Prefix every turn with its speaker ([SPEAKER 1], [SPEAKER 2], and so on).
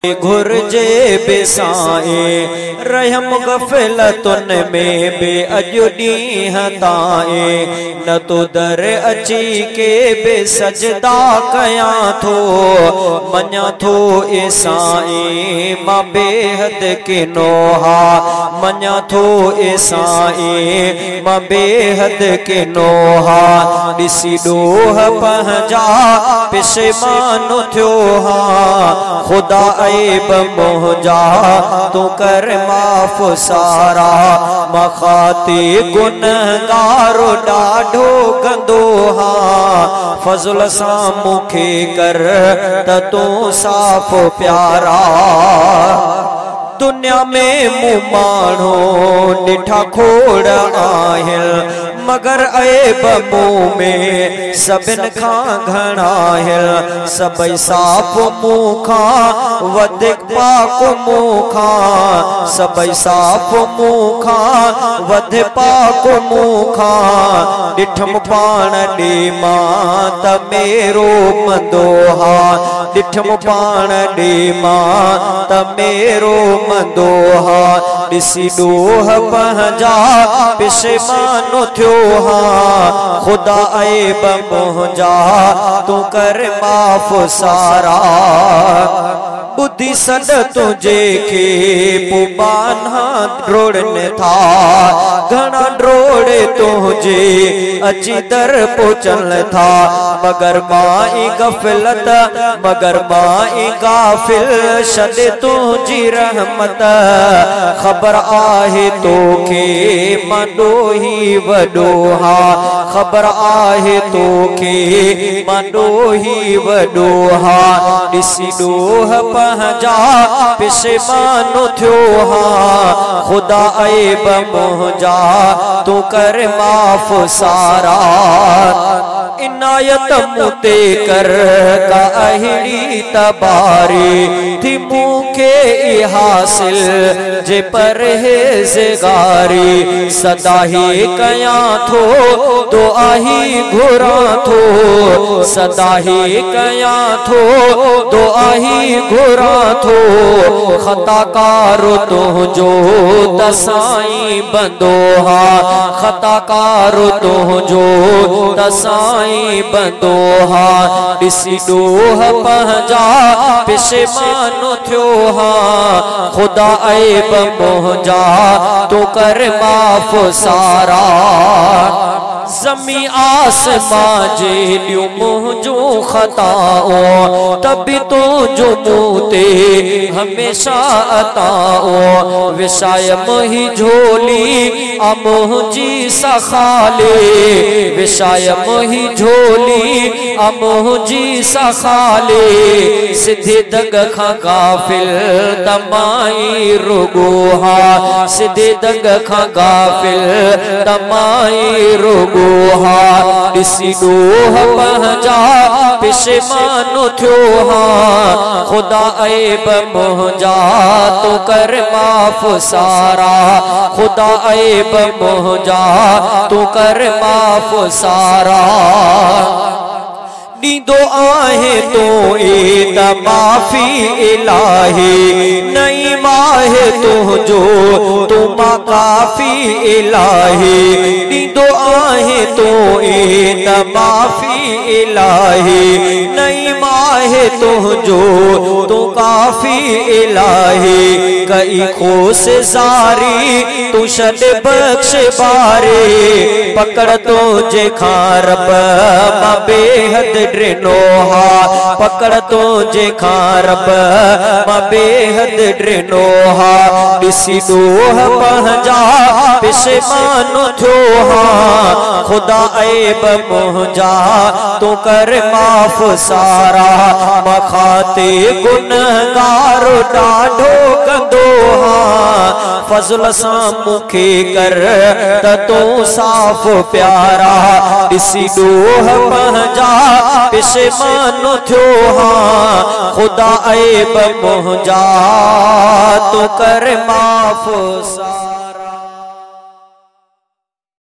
[SPEAKER 1] घुर्जे बेसाए रहम गफलतुन में बे अजु ॾींह ताए न तो दर अची के बे सजदा कयां थो मञा थो ए साईं मां बेहद के नोहा मञा थो ए साईं मां बेहद के नोहा ॾिसी ॾोह पंहिंजा पिशेमान थियो हा खुदा ऐब मुंहिंजा तू कर माफ़ सारा मखाती गुनहगारो ॾाढो गंदो हा फज़ल सां मूंखे कर त तू साफ़ प्यारा दुनिया में मूं माण्हू ॾिठा खोड़ आहिनि मगर ऐब मुंह में सभिन खां घणा आहिनि सभई साफ़ मुंह खां वधीक पाक मुंह खां सभई साफ़ मुंह खां वधे पाक मुंह खां ॾिठम पाण ॾे मां त मेरो मंदोहा ॾिठम पाण ॾे मां त मेरो मंदोहा ॾिसी ॾोह पंहिंजा पिशेमान थियो खुदा ऐब मुंहिंजा तू कर माफ़ सारा बुद्धि सद तुझे के पुबाना ड्रोड़ने था घना ड्रोड़े तुझे अची दर पोचन था मगर माई गफलत मगर माई गाफिल शद तुझी रहमत खबर आहे तो के मंडो ही वडोहा खबर आहे तो के मंडो ही वडोहा ॾिसी ॾोह पंहिंजा पिशेमान थियो हा खुदा ऐब मुंहिंजा तू कर माफ़ सारा इनायत मुते कर का अहिड़ी तबारी थी मूंखे हासिल जे परहेज़गारी सदा ही कयां थो दुआ ही घुरा थो सदा ही कयां थो दुआ ही घुरा थो खताकार तुंहिंजो त साईं बंदोहा खताकार तुंहिंजो त साईं बंदोहा ॾिसी ॾोह पंहिंजा पिशेमान थियो हा खुदा ऐब मुंहिंजा तू कर माफ़ सारा ज़मी आसमां जे ॾियूं मुंहिंजो खताओ तबी तुंहिंजो मूं ते हमेशा अताओ विशाय मुंहिंजी झोली आ मुंहिंजी सखाले विशाय मुंहिंजी झोली आ मुंहिंजी सखाले सिधे दग खां गाफिल तमाई रुगोहा सिधे दग खां गाफिल तमाई रुगो ॾिसी ॾोह पंहिंजा पिशेमान थियो हा खुदा ऐब मुंहिंजा तू कर माफ़ सारा खुदा ऐब मुंहिंजा तू कर माफ़ सारा ॾींदो आहे तो ए त माफ़ी इलाही नई माहे तुंहिंजो तू मां काफ़ी इलाही ॾींदो आहे तो ए त माफ़ी इलाही नई माहे तुंहिंजो तू काफ़ी इलाही कई खोस ज़ारी तू छॾ बख़्श बारे पकड़ तुंहिंजे खां रब मां बेहद ड्रिनोहा पकड़ तुंहिंजे खां रब मां बेहद ड्रिनोहा ॾिसी ॾोह पंहिंजा पिशेमान थियो हा खुदा ऐब मुंहिंजा तू कर माफ़ सारा मखाते गुनहगारो ॾाढो गंदो हा फज़ल सां मूंखे कर त तू साफ़ प्यारा ॾिसी ॾोह पंहिंजा पिशेमान थियो हा खुदा ऐब मुंहिंजा तू कर माफ़ सारा।